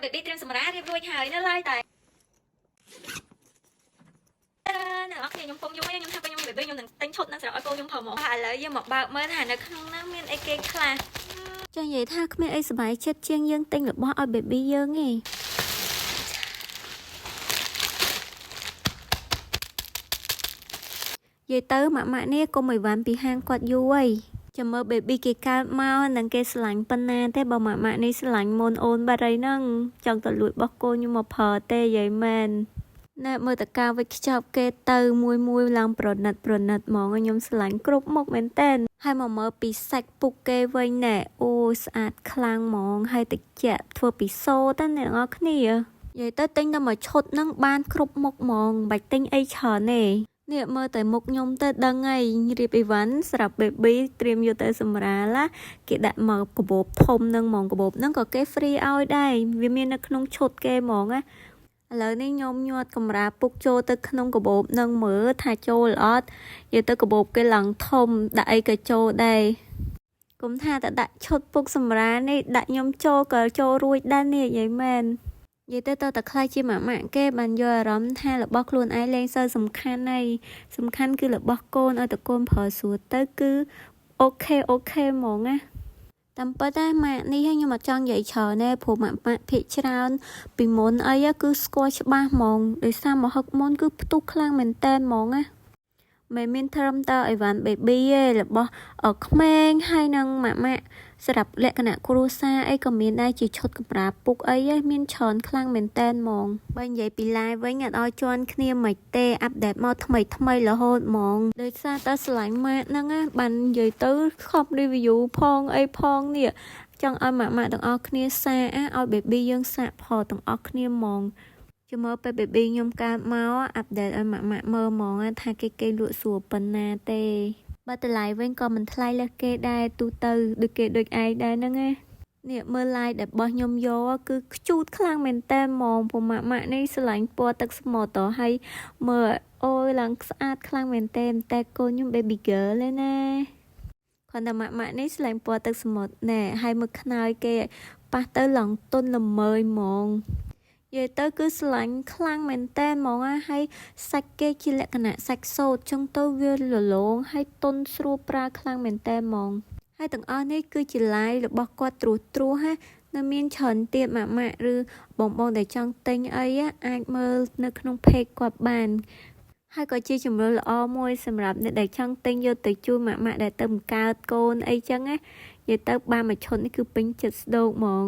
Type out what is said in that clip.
baby ត្រៀមសម្រាប់រៀបរួចហើយនៅឡើយតែអ្នកនរខ្ញុំពុំយំខ្ញុំថាខ្ញុំ baby ខ្ញុំនឹងទិញឈុតនឹងសម្រាប់ឲ្យកូនខ្ញុំផងមកឥឡូវយើងមកបើកមើលថានៅក្នុងហ្នឹងមានអីគេខ្លះចានិយាយថាគ្មានអីសុបាយចិត្តជាងយើងទិញរបស់ឲ្យ baby យើងទេនិយាយទៅម៉ាក់នេះកុំឲ្យវ៉ាន់ពីហាងគាត់យូរអីចាំមើល baby គេកើតមកនឹងគេស្រឡាញ់ប៉ុណ្ណាទេបើម៉ាក់នេះស្រឡាញ់មុនអូនបាត់អីហ្នឹងចង់ទៅលួចបោះកូនខ្ញុំមកប្រើទេយាយមែនណែមើលតើការវិចខ្ចប់គេទៅមួយឡើងប្រណិតហ្មងខ្ញុំស្រឡាញ់គ្រប់មុខមែនតែនហើយមកមើលពីសាច់ពុកគេវិញណែអូស្អាតខ្លាំងហ្មងហើយតិចធ្វើពីសូតណាអ្នកនរគ្នានិយាយទៅទិញតែមួយឈុតហ្នឹងបានគ្រប់មុខហ្មងមិនបាច់ទិញអីច្រើនទេនេះមើលតែមុខខ្ញុំទៅដឹងហើយរៀបអីវ៉ាន់សម្រាប់ baby ត្រៀមយកទៅសម្រាលគេដាក់មកកាបូបធំហ្នឹងហ្មងកាបូបហ្នឹងក៏គេ free ឲ្យដែរវាមាននៅក្នុងឈុតគេហ្មងណាឥឡូវនេះខ្ញុំញាត់កម្រាលពុកចូលទៅក្នុងកាបូបនឹងមើលថាចូលអត់យកទៅកាបូបគេឡើងធំដាក់អីក៏ចូលដែរគុំថាតែដាក់ឈុតពុកសម្រាលនេះដាក់ខ្ញុំចូលក៏ចូលរួចដែរនេះយាយមែននិយាយទៅតែខ្លាចជាម៉ាក់គេបានយកអារម្មណ៍ថារបស់ខ្លួនឯងលែងសូវសំខាន់ហើយសំខាន់គឺរបស់កូនឲ្យតែកូនប្រើស្រួលទៅគឺអូខេហ្មងណាតាមពិតតែម៉ាក់នេះខ្ញុំអត់ចង់និយាយច្រើនទេព្រោះម៉ាក់ភាគច្រើនពីមុនអីគឺស្គាល់ច្បាស់ហ្មងដោយសារមកហឹកមុនគឺផ្ទុះខ្លាំងមែនតែនហ្មងណាមិនមានត្រឹមតែអីវ៉ាន់ baby ទេរបស់ក្មេងហើយនឹងម៉ាក់សម្រាប់លក្ខណៈគ្រួសារអីក៏មានដែរជាឈុតកម្រាលពុកអីមានច្រើនខ្លាំងមែនតែនហ្មងបើនិយាយពី live វិញអត់ឲ្យជន់គ្នាមិនទេអាប់ដេតមកថ្មីរហូតហ្មងដោយសារតែស្រឡាញ់ម៉ាក់ហ្នឹងណាបាននិយាយទៅខំ review ផងអីផងនេះចង់ឲ្យម៉ាក់ទាំងអស់គ្នាសាឲ្យ baby យើងសាកផលទាំងអស់គ្នាហ្មងចាំមើលពេល baby ខ្ញុំកើតមកអាប់ដេតឲ្យម៉ាក់មើលហ្មងថាគេលក់ស្រួលប៉ុណ្ណាទេបើតម្លៃវិញក៏មិនថ្លៃលើសគេដែរទូទៅដូចគេដូចឯងដែរហ្នឹងណានេះមើល live ដែលរបស់ខ្ញុំយកគឺខ្ជូតខ្លាំងមែនតើហ្មងព្រោះម៉ាក់នេះស្រឡាញ់ពណ៌ទឹកស្មូតហើយមើលអូយឡើងស្អាតខ្លាំងមែនតើតែកូនខ្ញុំ baby girl ទេណាគាត់តែម៉ាក់នេះស្រឡាញ់ពណ៌ទឹកស្មូតណែហើយមើលខ្នើយគេប៉ះទៅឡើងទន់ល្មើយហ្មងនិយាយទៅគឺស្រឡាញ់ខ្លាំងមែនតើហ្មងហើយសាច់គេជាលក្ខណៈសាច់សូត្រចឹងទៅវាលលោងហើយទន់ស្រួលប្រើខ្លាំងមែនតើហ្មងហើយទាំងអស់នេះគឺជា live របស់គាត់ត្រួសហានៅមានច្រើនទៀតម៉ាក់ឬបងដែលចង់ទិញអីអាចមើលនៅក្នុង page គាត់បានហើយក៏ជាជំរឿនល្អមួយសម្រាប់អ្នកដែលចង់ទិញយកទៅជូនម៉ាក់ដែលទៅបង្កើតកូនអីចឹងណានិយាយទៅបានមួយឈុតនេះគឺពេញចិត្តស្ដោកហ្មង